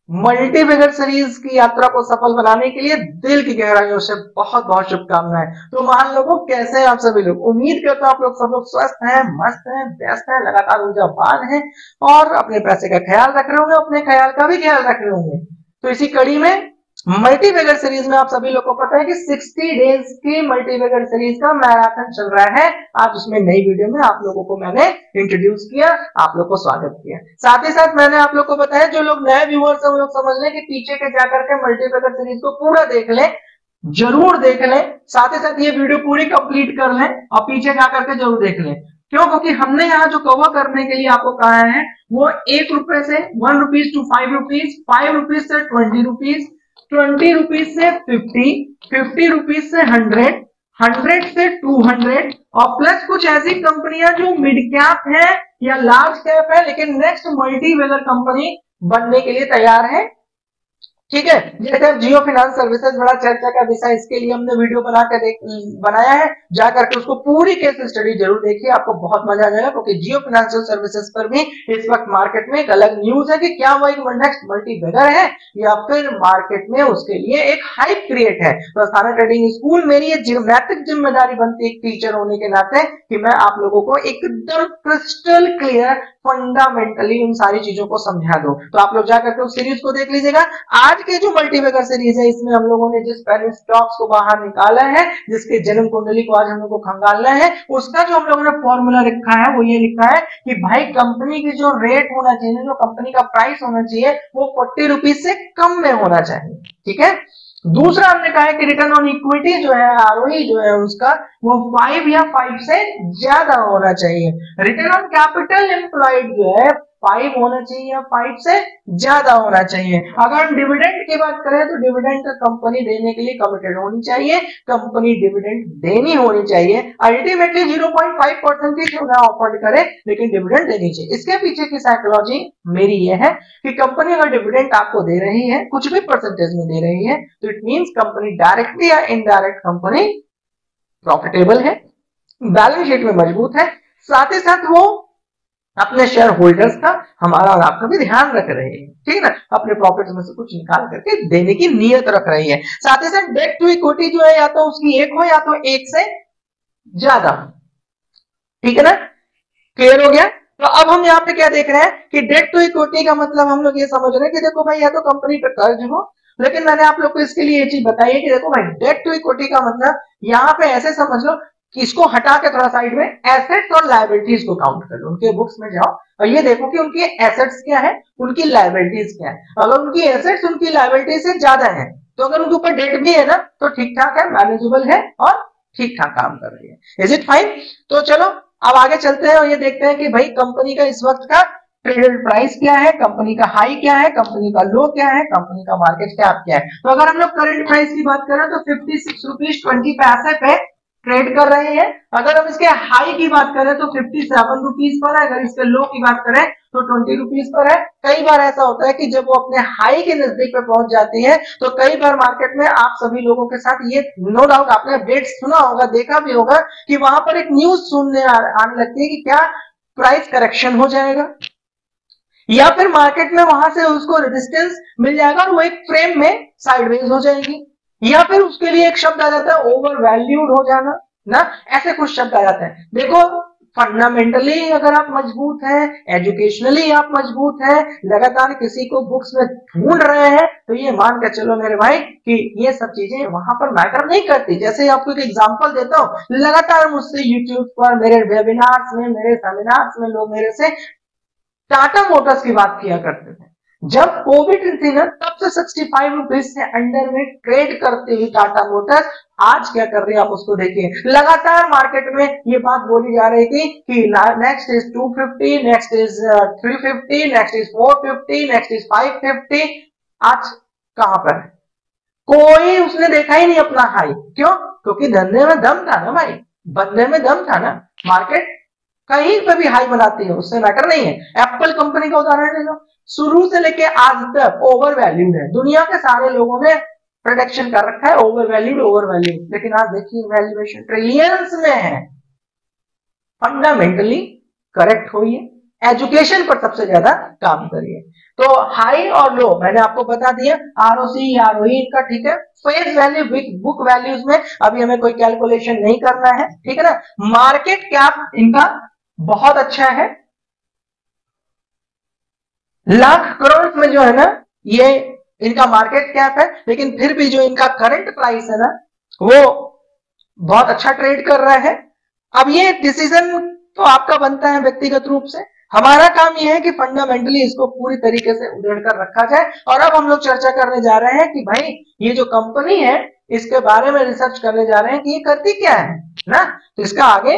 Multi figure series की यात्रा को सफल बनाने के लिए दिल की गहराइयों से बहुत बहुत शुभकामनाएं। तो मान लोगों, कैसे हैं आप सभी लोग? उम्मीद करता हूं आप लोग सब लोग स्वस्थ हैं, मस्त हैं, व्यस्त हैं, लगातार ऊर्जावान हैं और अपने पैसे का ख्याल रख रहे होंगे, अपने ख्याल का भी ख्याल रख रहे होंगे। तो इसी कड़ी में मल्टी फिगर सीरीज में आप सभी लोग को पता है कि 60 डेज की मल्टी फिगर सीरीज का मैराथन चल रहा है। आज उसमें नई वीडियो में आप लोगों को मैंने इंट्रोड्यूस किया, आप लोग को स्वागत किया। साथ ही साथ मैंने आप लोग को बताया, जो लोग नए व्यूअर्स हैं वो लोग समझ लें कि पीछे के जाकर के मल्टी फिगर सीरीज को पूरा देख लें, जरूर देख लें। साथ ही साथ ये वीडियो पूरी कंप्लीट कर लें और पीछे जाकर के जरूर देख लें। क्यों? क्योंकि हमने यहाँ जो कवर करने के लिए आपको कहा है वो 1 रुपए से 1 रुपीज टू 5 रुपीज, 5 रुपीज से 20 रुपीज, 20 रुपीज से 50, 50 रुपीज से 100, 100 से 200 और प्लस कुछ ऐसी कंपनियां जो मिड कैप है या लार्ज कैप है लेकिन नेक्स्ट मल्टी फिगर कंपनी बनने के लिए तैयार है। ठीक है, जैसे जियो फाइनेंस सर्विसेज बड़ा चर्चा का विषय, इसके लिए हमने वीडियो बनाया है, जाकर के उसको पूरी केस स्टडी जरूर देखिए, आपको बहुत मजा आ जाएगा। क्योंकि जियो फाइनेंशियल सर्विसेज पर भी इस वक्त मार्केट में एक अलग न्यूज है कि क्या वो एक नेक्स्ट मल्टी फिगर है या फिर मार्केट में उसके लिए एक हाइप क्रिएट है। तो अस्थाना ट्रेडिंग स्कूल मेरी नैतिक जिम्मेदारी बनती है एक टीचर होने के नाते कि मैं आप लोगों को एकदम क्रिस्टल क्लियर फंडामेंटली उन सारी चीजों को समझा दूं। तो आप लोग जाकर के उस सीरीज को देख लीजिएगा। आज के जो मल्टी फिगर सीरीज है इसमें हम लोगों ने जिस पेनी स्टॉक्स को बाहर निकाला है, जिसके जन्म कुंडली को आज हम लोग को खंगालना है, उसका जो हम लोगों ने फॉर्मूला रखा है वो ये लिखा है कि भाई कंपनी की जो रेट होना चाहिए, जो कंपनी का प्राइस होना चाहिए वो 40 रुपीज से कम में होना चाहिए। ठीक है। दूसरा हमने कहा है कि रिटर्न ऑन इक्विटी जो है, आरओई जो है उसका, वो 5 या 5 से ज्यादा होना चाहिए। रिटर्न ऑन कैपिटल एम्प्लॉयड जो है 5 होना चाहिए या 5 से ज्यादा होना चाहिए। अगर हम डिविडेंड की बात करें तो डिविडेंड का कंपनी देने के लिए कमिटेड होनी चाहिए, कंपनी डिविडेंड देनी होनी चाहिए। अल्टीमेटली 0.5% ही क्यों ना ऑफर करे लेकिन डिविडेंड देनी चाहिए। इसके पीछे की साइकोलॉजी मेरी ये है कि कंपनी अगर डिविडेंड आपको दे रही है, कुछ भी परसेंटेज में दे रही है, तो इट मींस कंपनी डायरेक्टली या इनडायरेक्ट कंपनी प्रॉफिटेबल है, बैलेंस शीट में मजबूत है, साथ ही साथ वो अपने शेयर होल्डर्स का, हमारा और आपका भी ध्यान रख रहे हैं। ठीक है ना, अपने प्रॉफिट्स में से कुछ निकाल करके देने की नियत रख रही है। साथ ही साथ डेट टू इक्विटी जो है या तो उसकी 1 हो या तो 1 से ज्यादा। ठीक है ना, क्लियर हो गया? तो अब हम यहाँ पे क्या देख रहे हैं कि डेट टू इक्विटी का मतलब हम लोग ये समझ रहे हैं कि देखो भाई या तो कंपनी पे कर्ज हो, लेकिन मैंने आप लोग को इसके लिए ये चीज बताई है कि देखो भाई डेट टू इक्विटी का मतलब यहाँ पे ऐसे समझ लो कि इसको हटा के थोड़ा साइड में एसेट्स और लायबिलिटीज को काउंट कर लो। उनके बुक्स में जाओ और ये देखो कि उनकी एसेट्स क्या है, उनकी लायबिलिटीज क्या है। अगर उनकी एसेट्स उनकी लायबिलिटीज से ज्यादा है तो अगर उनके ऊपर डेट भी है ना तो ठीक ठाक है, मैनेजेबल है और ठीक ठाक काम कर रही है। Is it fine? तो चलो अब आगे चलते हैं और ये देखते हैं कि भाई कंपनी का इस वक्त का ट्रेडेड प्राइस क्या है, कंपनी का हाई क्या है, कंपनी का लो क्या है, कंपनी का मार्केट कैप क्या है। तो अगर हम लोग करंट प्राइस की बात करें तो 56 रुपीज 20 पैसे पे ट्रेड कर रहे हैं। अगर हम इसके हाई की बात करें तो 57 रुपीज पर है, अगर इसके लो की बात करें तो 20 रुपीज पर है। कई बार ऐसा होता है कि जब वो अपने हाई के नजदीक पे पहुंच जाती है तो कई बार मार्केट में आप सभी लोगों के साथ ये नो डाउट आपने अपडेट सुना होगा, देखा भी होगा कि वहां पर एक न्यूज सुनने आने लगती है कि क्या प्राइस करेक्शन हो जाएगा या फिर मार्केट में वहां से उसको रेजिस्टेंस मिल जाएगा और वो एक फ्रेम में साइडवेज हो जाएगी, या फिर उसके लिए एक शब्द आ जाता है ओवर वैल्यूड हो जाना ना, ऐसे कुछ शब्द आ जाते हैं। देखो फंडामेंटली अगर आप मजबूत हैं, एजुकेशनली आप मजबूत हैं, लगातार किसी को बुक्स में ढूंढ रहे हैं, तो ये मान के चलो मेरे भाई कि ये सब चीजें वहां पर मैटर नहीं करती। जैसे आपको एक एग्जांपल देता हूं, लगातार मुझसे यूट्यूब पर मेरे वेबिनार्स में, मेरे सेमिनार्स में लोग मेरे से टाटा मोटर्स की बात किया करते थे। जब कोविड थी ना तब से 65 रुपीज से अंडर में ट्रेड करते हुए टाटा मोटर्स आज क्या कर रही है आप उसको देखिए। लगातार मार्केट में ये बात बोली जा रही थी कि next is 250, next is 350, next is 450, next is 550। आज कहां पर है? कोई उसने देखा ही नहीं अपना हाई। क्यों? क्योंकि धंधे में दम था ना भाई, बंदे में दम था ना। मार्केट कहीं पे भी हाई बनाती है, उससे मैटर नहीं है। एप्पल कंपनी का उदाहरण ले लो, शुरू से लेके आज तक ओवर वैल्यूड है। दुनिया के सारे लोगों ने प्रोडक्शन कर रखा है ओवर वैल्यूड, लेकिन आज देखिए वैल्यूएशन ट्रिलियंस में है। फंडामेंटली करेक्ट होइए, एजुकेशन पर सबसे ज्यादा काम करिए। तो हाई और लो मैंने आपको बता दिया, आरओसी आरओई इनका, ठीक है। फेस वैल्यू बुक वैल्यूज में अभी हमें कोई कैलकुलेशन नहीं करना है, ठीक है ना। मार्केट कैप इनका बहुत अच्छा है, लाख करोड़ में जो है ना ये इनका मार्केट कैप है, लेकिन फिर भी जो इनका करंट प्राइस है ना वो बहुत अच्छा ट्रेड कर रहा है। अब ये डिसीजन तो आपका बनता है व्यक्तिगत रूप से, हमारा काम यह है कि फंडामेंटली इसको पूरी तरीके से उधेड़ कर रखा जाए। और अब हम लोग चर्चा करने जा रहे हैं कि भाई ये जो कंपनी है इसके बारे में रिसर्च करने जा रहे हैं कि ये करती क्या है ना, तो इसका आगे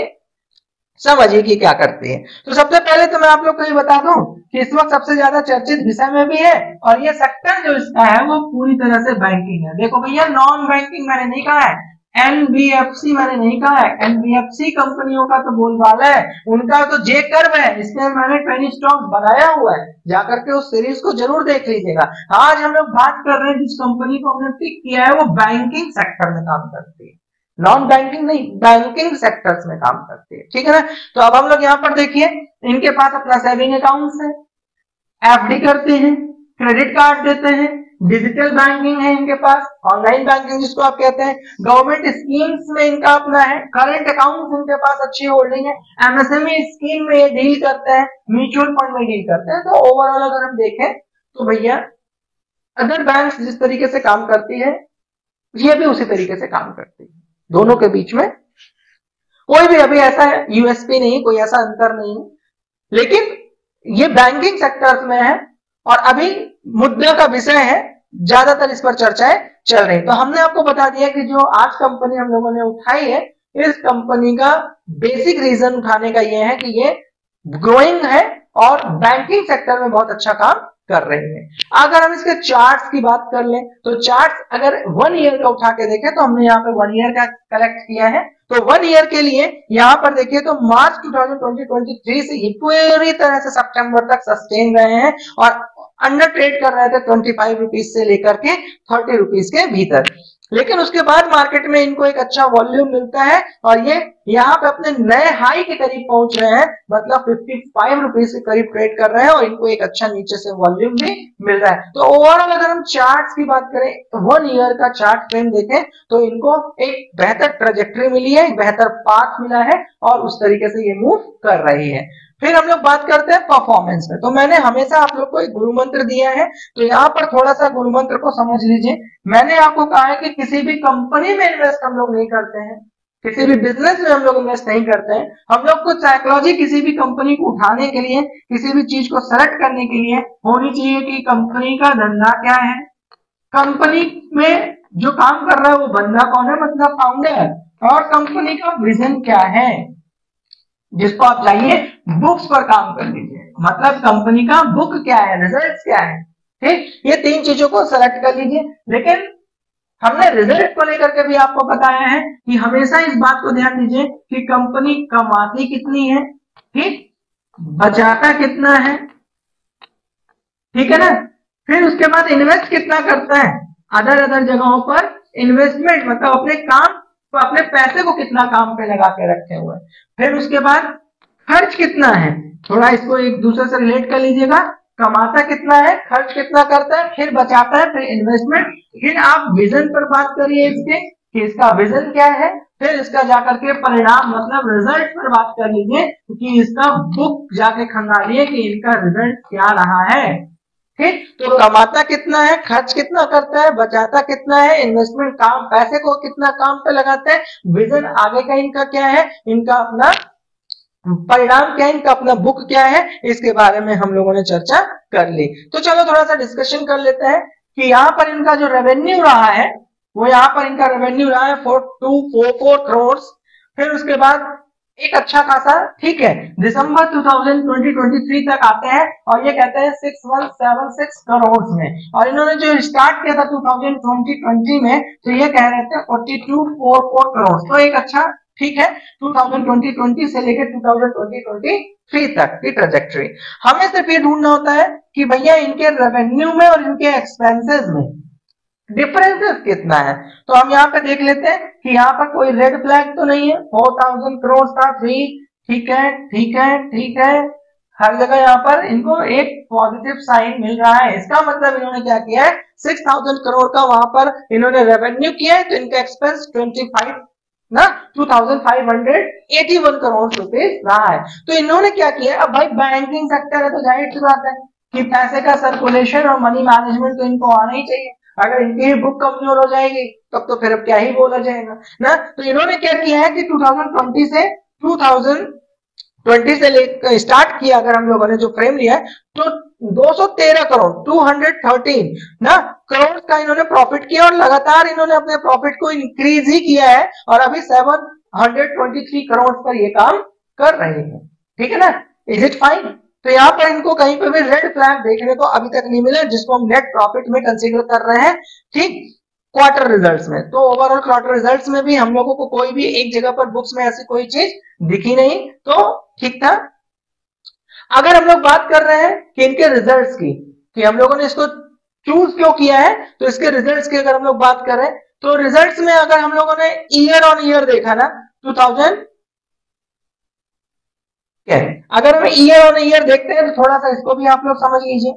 समझिए कि क्या करती है। तो सबसे पहले तो मैं आप लोग को ये बता दूं कि इस वक्त सबसे ज्यादा चर्चित विषय में भी है, और ये सेक्टर जो इसका है वो पूरी तरह से बैंकिंग है। देखो भैया, नॉन बैंकिंग मैंने नहीं कहा है, एनबीएफसी मैंने नहीं कहा है, एनबीएफसी कंपनियों का तो बोलबाला है, उनका तो जे कर्व है, इसमें मैंने पेनी स्टॉक बनाया हुआ है, जाकर के उस सीरीज को जरूर देख लीजिएगा। आज हम लोग बात कर रहे हैं जिस कंपनी को हमने पिक किया है वो बैंकिंग सेक्टर में काम करती है, नॉन बैंकिंग नहीं, बैंकिंग सेक्टर्स में काम करती है, ठीक है ना। तो अब हम लोग यहाँ पर देखिए, इनके पास अपना सेविंग अकाउंट्स है, एफडी करते हैं, क्रेडिट कार्ड देते हैं, डिजिटल बैंकिंग है इनके पास, ऑनलाइन बैंकिंग जिसको आप कहते हैं, गवर्नमेंट स्कीम्स में इनका अपना है, करंट अकाउंट इनके पास अच्छी होल्डिंग है, एमएसएमई स्कीम में ये डील करते हैं, म्यूचुअल फंड में डील करते हैं। तो ओवरऑल अगर हम देखें तो भैया अदर बैंक जिस तरीके से काम करती है ये भी उसी तरीके से काम करती है, दोनों के बीच में कोई भी अभी ऐसा यूएसपी नहीं, कोई ऐसा अंतर नहीं है, लेकिन ये बैंकिंग सेक्टर में है और अभी मुद्दे का विषय है, ज्यादातर इस पर चर्चाएं चल रही। तो हमने आपको बता दिया कि जो आज कंपनी हम लोगों ने उठाई है, इस कंपनी का बेसिक रीजन उठाने का यह है कि ये ग्रोइंग है और बैंकिंग सेक्टर में बहुत अच्छा काम कर रही है। अगर हम इसके चार्ट्स की बात कर लें तो चार्ट्स अगर 1 ईयर का उठा के देखें तो हमने यहाँ पे 1 ईयर का कलेक्ट किया है। तो 1 ईयर के लिए यहाँ पर देखिए तो मार्च 2023 से ये पूरी तरह से सितंबर तक सस्टेन रहे हैं और अंडर ट्रेड कर रहे थे 25 रुपीज से लेकर के 30 रुपीज के भीतर, लेकिन उसके बाद मार्केट में इनको एक अच्छा वॉल्यूम मिलता है और ये यहाँ पे अपने नए हाई के करीब पहुंच रहे हैं, मतलब 55 रुपीज के करीब ट्रेड कर रहे हैं और इनको एक अच्छा नीचे से वॉल्यूम भी मिल रहा है। तो ओवरऑल अगर हम चार्ट्स की बात करें तो 1 ईयर का चार्ट ट्रेंड देखें तो इनको एक बेहतर ट्रेजेक्टरी मिली है, एक बेहतर पाथ मिला है और उस तरीके से ये मूव कर रही है। फिर हम लोग बात करते हैं परफॉर्मेंस में। तो मैंने हमेशा आप लोग को एक गुरु मंत्र दिया है, तो यहाँ पर थोड़ा सा गुरु मंत्र को समझ लीजिए। मैंने आपको कहा है कि किसी भी कंपनी में इन्वेस्ट हम लोग नहीं करते हैं, किसी भी बिजनेस में हम लोग इन्वेस्ट नहीं करते हैं। हम लोग को साइकोलॉजी किसी भी कंपनी को उठाने के लिए, किसी भी चीज को सेलेक्ट करने के लिए होनी चाहिए कि कंपनी का धंधा क्या है, कंपनी में जो काम कर रहा है वो बंदा कौन है, मतलब फाउंडर, और कंपनी का विजन क्या है, जिसको आप चाहिए बुक्स पर काम कर लीजिए, मतलब कंपनी का बुक क्या है, रिजल्ट क्या है, ठीक। ये 3 चीजों को सेलेक्ट कर लीजिए। लेकिन हमने रिजल्ट को लेकर के भी आपको बताया है कि हमेशा इस बात को ध्यान दीजिए कि कंपनी कमाती कितनी है, ठीक, बचाता कितना है, ठीक है ना। फिर उसके बाद इन्वेस्ट कितना करता है, अदर जगहों पर इन्वेस्टमेंट, मतलब अपने काम, तो अपने पैसे को कितना काम पे लगा के रखे हुए। फिर उसके बाद खर्च कितना है, थोड़ा इसको एक दूसरे से रिलेट कर लीजिएगा, कमाता कितना है, खर्च कितना करता है, फिर बचाता है, फिर इन्वेस्टमेंट। फिर आप विजन पर बात करिए इसके कि इसका विजन क्या है, फिर इसका जाकर के परिणाम मतलब रिजल्ट पर बात कर लीजिए कि इसका बुक जाके खंगालिए कि इनका रिजल्ट क्या रहा है, ठीक। तो कमाता कितना है, खर्च कितना करता है, बचाता कितना है, इन्वेस्टमेंट काम, पैसे को कितना काम पे लगाता है, विजन आगे का इनका क्या है, इनका अपना परिणाम क्या है, इनका अपना बुक क्या है, इसके बारे में हम लोगों ने चर्चा कर ली। तो चलो थोड़ा सा डिस्कशन कर लेते हैं कि यहाँ पर इनका जो रेवेन्यू रहा है वो यहाँ पर इनका रेवेन्यू रहा है 4244 करोड़। फिर उसके बाद एक अच्छा खासा, ठीक है, दिसंबर 2023 तक आते हैं और ये कहते हैं 6176 करोड़ में, और इन्होंने जो स्टार्ट किया था 2020 में तो ये कह रहे थे 4244 करोड़। तो एक अच्छा, ठीक है, 2020 से लेकर 2023 तक की ट्रेजेक्टरी। हमें सिर्फ ये ढूंढना होता है कि भैया इनके रेवेन्यू में और इनके एक्सपेंसेस में डिफरेंसेस कितना है। तो हम यहाँ पे देख लेते हैं कि यहाँ पर कोई रेड फ्लैग तो नहीं है, 4000 करोड़ था, 3, ठीक है, ठीक है, ठीक है, हर जगह यहाँ पर इनको एक पॉजिटिव साइन मिल रहा है। इसका मतलब इन्होंने क्या किया है, 6000 करोड़ का वहां पर इन्होंने रेवेन्यू किया है, तो इनका एक्सपेंस 25 ना 2581 करोड़ रुपीज रहा है। तो इन्होंने क्या किया, अब भाई बैंकिंग सेक्टर है तो जाहिर सी बात है कि पैसे का सर्कुलेशन और मनी मैनेजमेंट तो इनको आना ही चाहिए। अगर इनकी बुक कमजोर हो जाएगी तब तो फिर अब क्या ही बोला जाएगा ना। तो इन्होंने क्या किया है कि 2020 से स्टार्ट किया, अगर हम लोगों ने जो फ्रेम लिया है, तो 213 करोड़ 213 ना करोड़ का इन्होंने प्रॉफिट किया, और लगातार इन्होंने अपने प्रॉफिट को इंक्रीज ही किया है, और अभी 723 करोड़ पर ये काम कर रहे हैं। ठीक है ना, इज इट फाइन? तो यहाँ पर इनको कहीं पे भी रेड फ्लैग देखने को अभी तक नहीं मिला, जिसको हम नेट प्रॉफिट में कंसीडर कर रहे हैं। ठीक, क्वार्टर रिजल्ट्स में तो ओवरऑल क्वार्टर रिजल्ट्स में भी हम लोगों को कोई भी एक जगह पर बुक्स में ऐसी कोई चीज दिखी नहीं, तो ठीक था। अगर हम लोग बात कर रहे हैं कि इनके रिजल्ट्स की, कि हम लोगों ने इसको चूज क्यों किया है, तो इसके रिजल्ट्स की अगर हम लोग बात करें तो रिजल्ट्स में अगर हम लोगों ने ईयर ऑन ईयर देखा ना 2000, अगर हम ईयर ऑन ईयर देखते हैं तो थोड़ा सा इसको भी आप लोग समझ लीजिए।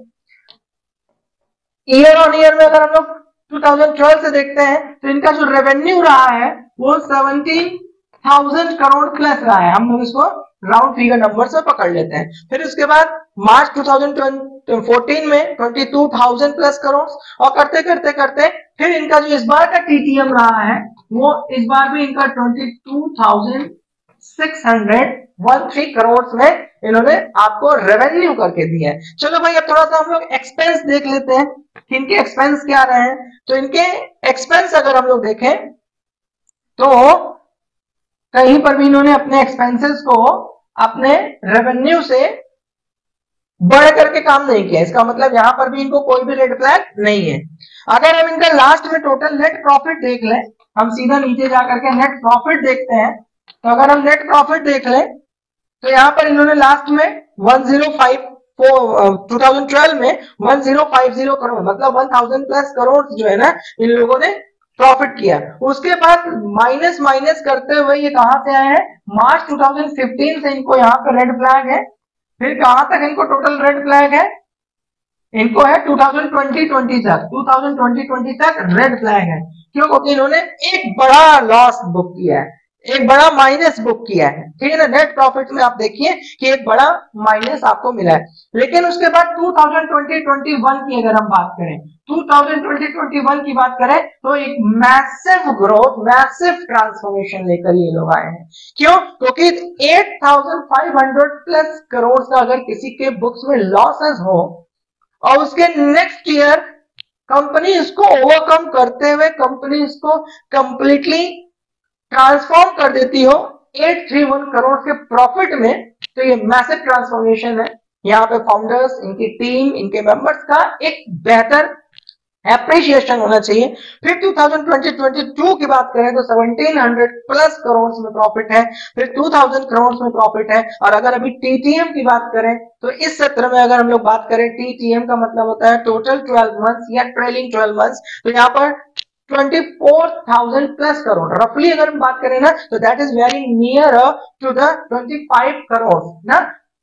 ईयर ऑन ईयर में अगर हम लोग 2012 से देखते हैं तो इनका जो रेवेन्यू रहा है वो 17,000 करोड़ प्लस रहा है। हम लोग इसको राउंड फिगर नंबर से पकड़ लेते हैं। फिर उसके बाद मार्च 2014 में 22,000 प्लस करोड़, और करते करते करते फिर इनका जो इस बार का टीटीएम रहा है वो इस बार भी इनका 22,613 करोड़ में इन्होंने आपको रेवेन्यू करके दिया है। चलो भाई, अब थोड़ा सा हम लोग एक्सपेंस देख लेते हैं कि इनके एक्सपेंस क्या रहे हैं। तो इनके एक्सपेंस अगर हम लोग देखें तो कहीं पर भी इन्होंने अपने एक्सपेंसेस को अपने रेवेन्यू से बढ़ करके काम नहीं किया। इसका मतलब यहां पर भी इनको कोई भी रेड फ्लैग नहीं है। अगर हम इनका लास्ट में टोटल नेट प्रॉफिट देख लें, हम सीधा नीचे जाकर के नेट प्रॉफिट देखते हैं, तो अगर हम नेट प्रॉफिट देख लें तो यहां पर इन्होंने लास्ट में 2012 में 1050 करोड़, मतलब 1000 प्लस करोड़ जो है ना इन लोगों ने प्रॉफिट किया। उसके बाद माइनस माइनस करते हुए ये कहां से आए हैं, मार्च 2015 से इनको यहाँ पे रेड फ्लैग है। फिर कहां तक इनको टोटल रेड फ्लैग है, इनको है 2020 तक रेड फ्लैग है। क्यों? क्योंकि इन्होंने एक बड़ा लॉस बुक किया है, एक बड़ा माइनस बुक किया है। ठीक है ना, नेट प्रॉफिट में आप देखिए कि एक बड़ा माइनस आपको मिला है। लेकिन उसके बाद 2020-21 की अगर हम बात करें, 2020-21 की बात करें तो एक मैसिव ग्रोथ, मैसिव ट्रांसफॉर्मेशन लेकर ये लोग आए हैं। क्यों? क्योंकि 8,500 प्लस करोड़ का अगर किसी के बुक्स में लॉसेस हो और उसके नेक्स्ट ईयर कंपनी इसको ओवरकम करते हुए कंपनी इसको कंप्लीटली ट्रांसफॉर्म कर देती हो 831 करोड़ के प्रॉफिट में, तो ये मैसिव ट्रांसफॉर्मेशन है। यहाँ पे फाउंडर्स, इनकी टीम, इनके मेंबर्स का एक बेहतर एप्रिशिएशन होना चाहिए। फिर 2020-22 की बात करें तो 1700 प्लस करोड़ में प्रॉफिट है, फिर 2000 करोड़ में प्रॉफिट है। और अगर अभी टीटीएम की बात करें तो इस सत्र में अगर हम लोग बात करें, टीटीएम का मतलब होता है टोटल 12 मंथ्स या ट्रेलिंग 12 मंथ्स, तो यहाँ पर 24,000 प्लस करोड़ रफली अगर हम बात करें ना, तो that is very near to the 25 crore ना,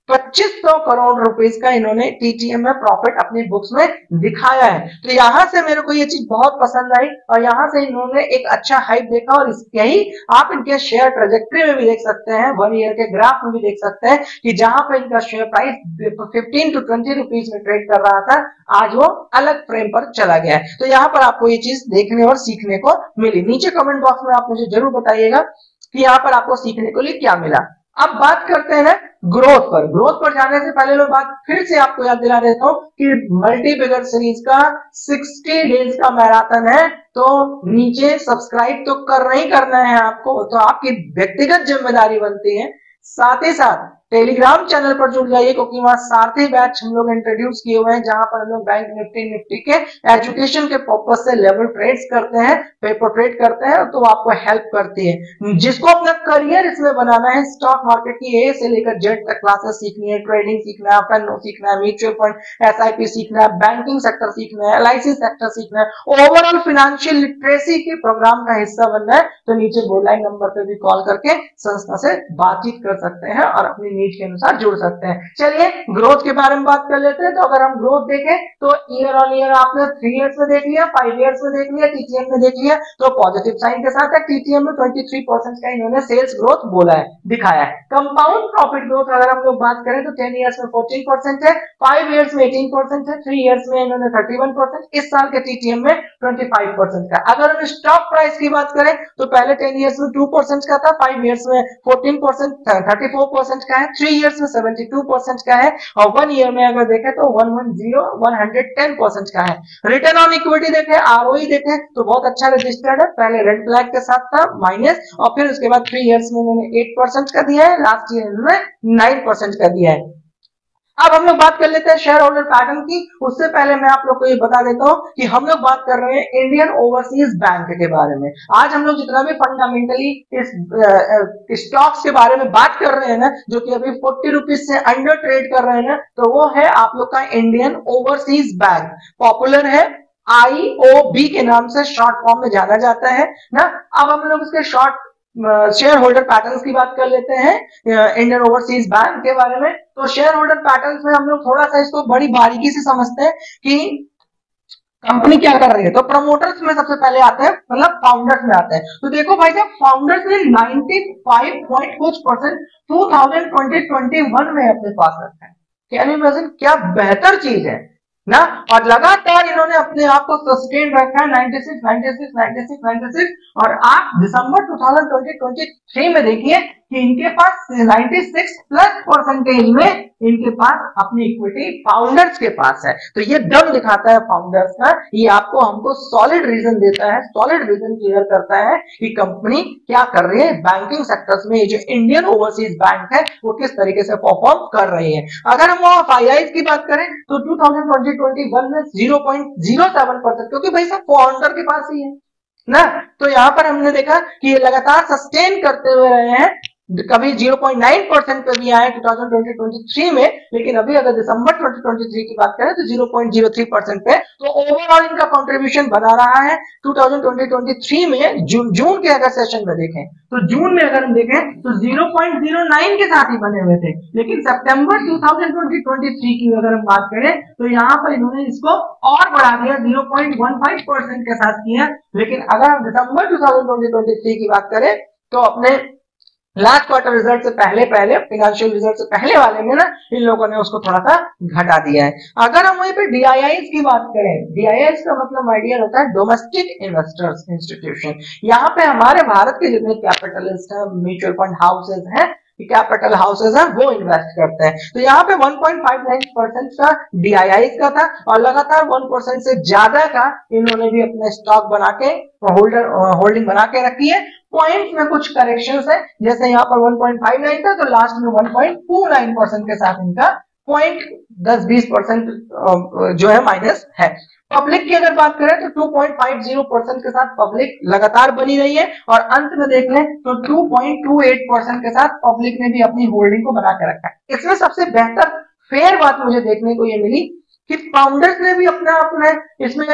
2500 करोड़ रुपीस का इन्होंने टीटीएम में प्रॉफिट अपनी बुक्स में दिखाया है। तो यहां से मेरे को ये चीज बहुत पसंद आई, और यहां से इन्होंने एक अच्छा हाइप देखा, और यही आप इनके शेयर ट्रेजेक्टरी में भी देख सकते हैं, 1 ईयर के ग्राफ में भी देख सकते हैं कि जहां पर इनका शेयर प्राइस 15 to 20 रुपीज में ट्रेड कर रहा था, आज वो अलग फ्रेम पर चला गया है। तो यहाँ पर आपको ये चीज देखने और सीखने को मिली। नीचे कमेंट बॉक्स में आप मुझे जरूर बताइएगा कि यहाँ पर आपको सीखने को लिए क्या मिला। अब बात करते हैं ना ग्रोथ पर। ग्रोथ पर जाने से पहले मैं बात फिर से आपको याद दिला देता हूं कि मल्टी बिगर सीरीज का 60 डेज का मैराथन है, तो नीचे सब्सक्राइब तो करना ही करना है आपको, तो आपकी व्यक्तिगत जिम्मेदारी बनती है। साथ ही साथ टेलीग्राम चैनल पर जुड़ जाइए, क्योंकि वहां सारथी बैच हम लोग इंट्रोड्यूस किए हुए हैं, जहां पर हम लोग बैंक निफ्टी के एजुकेशन के पर्पज से लेवल ट्रेड्स करते हैं, पेपर ट्रेड करते हैं, तो आपको हेल्प करती है। जिसको अपना करियर इसमें बनाना है, स्टॉक मार्केट की ए से लेकर जेड तक क्लासेस सीखनी है, ट्रेडिंग सीखना है, फंड सीखना है, म्यूचुअल फंड, एसआईपी सीखना है, बैंकिंग सेक्टर सीखना है, एलआईसी सेक्टर सीखना है, ओवरऑल फाइनेंशियल लिटरेसी के प्रोग्राम का हिस्सा बनना है, तो नीचे बोलाइन नंबर पे भी कॉल करके संस्था से बातचीत कर सकते हैं और अपनी नीड के अनुसार जुड़ सकते हैं। चलिए ग्रोथ के बारे में बात कर लेते हैं। तो अगर हम ग्रोथ देखें तो ईयर ऑन ईयर आपने 3 इयर्स में देख लिया, 5 इयर्स में देख लिया, टीटीएम में देख लिया, तो पॉजिटिव साइन के साथ है। टीटीएम में 23% का इन्होंने सेल्स ग्रोथ बोला है, दिखाया है। कंपाउंड प्रॉफिट ग्रोथ अगर हम लोग बात करें तो 10 इयर्स में 14% है, 5 इयर्स में 18% है, 3 इयर्स में इन्होंने 31%, इस साल के टीटीएम में 25% का। अगर हम स्टॉक प्राइस की बात करें तो पहले 10 इयर्स में 2% का था, 5 इयर्स में 14%, 34% का है, 3 इयर्स में 72% का है, और 1 ईयर में अगर देखें तो 110% का है। रिटर्न ऑन इक्विटी देखें, आरओई देखें तो बहुत अच्छा रजिस्टर्ड है। पहले रेड फ्लैग के साथ था माइनस, और फिर उसके बाद 3 इयर्स में इन्होंने 8% का दिया है, लास्ट ईयर इन्होंने 9% का दिया है। अब हम लोग बात कर लेते हैं शेयर होल्डर पैटर्न की। उससे पहले मैं आप लोग को ये बता देता हूं कि हम लोग बात कर रहे हैं इंडियन ओवरसीज बैंक के बारे में। आज हम लोग जितना भी फंडामेंटली इस स्टॉक्स के बारे में बात कर रहे हैं ना, जो कि अभी 40 रुपीज से अंडर ट्रेड कर रहे हैं ना, तो वो है आप लोग का इंडियन ओवरसीज बैंक। पॉपुलर है, IOB के नाम से शॉर्ट फॉर्म में जाना जाता है ना। अब हम लोग इसके शॉर्ट शेयर होल्डर पैटर्न्स की बात कर लेते हैं इंडियन ओवरसीज बैंक के बारे में। तो शेयर होल्डर पैटर्न्स में हम लोग थोड़ा सा इसको बड़ी बारीकी से समझते हैं कि कंपनी क्या कर रही है। तो प्रमोटर्स में सबसे पहले आते हैं, मतलब फाउंडर्स में आते हैं। तो देखो भाई साहब, फाउंडर्स ने 95 पॉइंट कुछ परसेंट 2020-21 में अपने पास रखा है। कैन यू इमेजिन, क्या बेहतर चीज है ना। और लगातार इन्होंने अपने आप को सस्टेन रखा है 96, 96, 96, 96, और आप दिसंबर 2023 में देखिए कि इनके पास 96+ में इनके पास अपनी इक्विटी फाउंडर्स के पास है। तो ये दम दिखाता है फाउंडर्स का, ये आपको हमको सॉलिड रीजन देता है, सॉलिड रीजन क्लियर करता है कि कंपनी क्या कर रही है बैंकिंग सेक्टर्स में। ये जो इंडियन ओवरसीज बैंक है वो किस तरीके से परफॉर्म कर रही है। अगर हम FIIs की बात करें तो 2020-21 में 0.07%, क्योंकि भाई साहब फाउंडर के पास ही है ना। तो यहां पर हमने देखा कि ये लगातार सस्टेन करते हुए रहे हैं, कभी 0.9% पे भी आए 2023 में, लेकिन अभी अगर दिसंबर 2023 की बात करें तो 0.03% पे। तो ओवरऑल इनका कंट्रीब्यूशन बना रहा है 2023 में। जून के अगर सेशन में देखें तो जून में अगर हम देखें तो 0.09 के साथ ही बने हुए थे, लेकिन सितंबर 2023 की अगर हम बात करें तो यहाँ पर इन्होंने इसको और बढ़ा दिया, 0.15% के साथ किया। लेकिन अगर हम दिसंबर 2023 की बात करें तो अपने लास्ट क्वार्टर रिजल्ट से पहले फाइनेंशियल रिजल्ट से पहले वाले में ना इन लोगों ने उसको थोड़ा सा घटा दिया है। अगर हम वहीं पे DIIs की बात करें, DIIs का मतलब आइडिया होता है डोमेस्टिक इन्वेस्टर्स इंस्टीट्यूशन। यहाँ पे हमारे भारत के जितने कैपिटलिस्ट हैं, म्यूचुअल फंड हाउसेज हैं, कैपिटल हाउसेज हैं, वो इन्वेस्ट करते हैं। तो यहाँ पे 1.59% का DIIs का था, और लगातार 1% से ज्यादा का इन्होंने भी अपने स्टॉक बना के होल्डिंग बना के रखी है। पॉइंट में कुछ करेक्शंस है, जैसे यहाँ पर 1.59 था तो लास्ट में 1.29% के साथ इनका पॉइंट 10-20% जो है माइनस है। पब्लिक की अगर बात करें तो 2.50% के साथ पब्लिक लगातार बनी रही है, और अंत में देख लें तो 2.28% के साथ पब्लिक ने भी अपनी होल्डिंग को बना के रखा है। इसमें सबसे बेहतर फेयर बात मुझे देखने को ये मिली कि फाउंडर्स ने भी अपना इसमें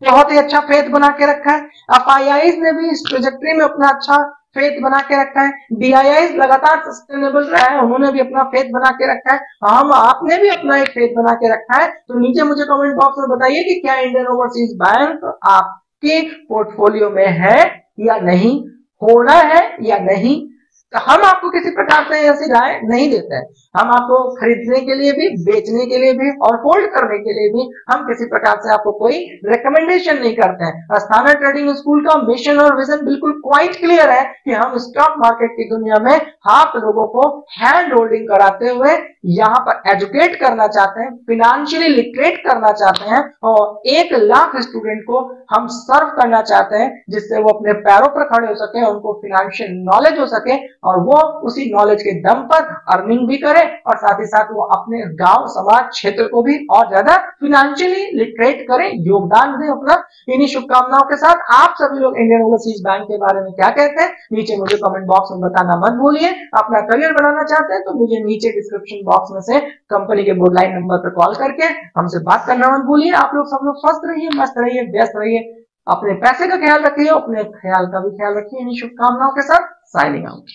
बहुत ही अच्छा फेथ बना के रखा है। FIIs ने भी इस प्रोजेक्ट्री में अपना अच्छा फेथ बना के रखा है। DIIs लगातार सस्टेनेबल रहा है, उन्होंने भी अपना फेथ बना के रखा है। हम आपने भी अपना एक फेथ बना के रखा है। तो नीचे मुझे कमेंट बॉक्स में बताइए कि क्या इंडियन ओवरसीज बैंक आपके पोर्टफोलियो में है या नहीं, होना है या नहीं। तो हम आपको किसी प्रकार से ऐसी राय नहीं देते हैं। हम आपको खरीदने के लिए भी, बेचने के लिए भी और होल्ड करने के लिए भी हम किसी प्रकार से आपको कोई रिकमेंडेशन नहीं करते हैं। अस्थाना ट्रेडिंग स्कूल का मिशन और विजन बिल्कुल क्वाइट क्लियर है कि हम स्टॉक मार्केट की दुनिया में आप लोगों को हैंड होल्डिंग कराते हुए यहाँ पर एजुकेट करना चाहते हैं, फिनेंशियली लिटरेट करना चाहते हैं, और 1 लाख स्टूडेंट को हम सर्व करना चाहते हैं, जिससे वो अपने पैरों पर खड़े हो सके, उनको फिनेंशियल नॉलेज हो सके, और वो उसी नॉलेज के दम पर अर्निंग भी करे, और साथ ही साथ वो अपने गांव समाज क्षेत्र को भी और ज्यादा फिनेंशियली लिटरेट करे, योगदान दे अपना। इन्हीं शुभकामनाओं के साथ आप सभी लोग इंडियन ओवरसीज बैंक के बारे में क्या कहते हैं नीचे मुझे कमेंट बॉक्स में बताना मत भूलिए। अपना करियर बनाना चाहते हैं तो मुझे नीचे डिस्क्रिप्शन बॉक्स में से कंपनी के बोर्ड लाइन नंबर पर कॉल करके हमसे बात करना मत भूलिए। आप लोग सब लोग स्वस्थ रहिए, मस्त रहिए, व्यस्त रहिए, अपने पैसे का ख्याल रखिए, अपने ख्याल का भी ख्याल रखिए। इन्हीं शुभकामनाओं के साथ साइनिंग आउट।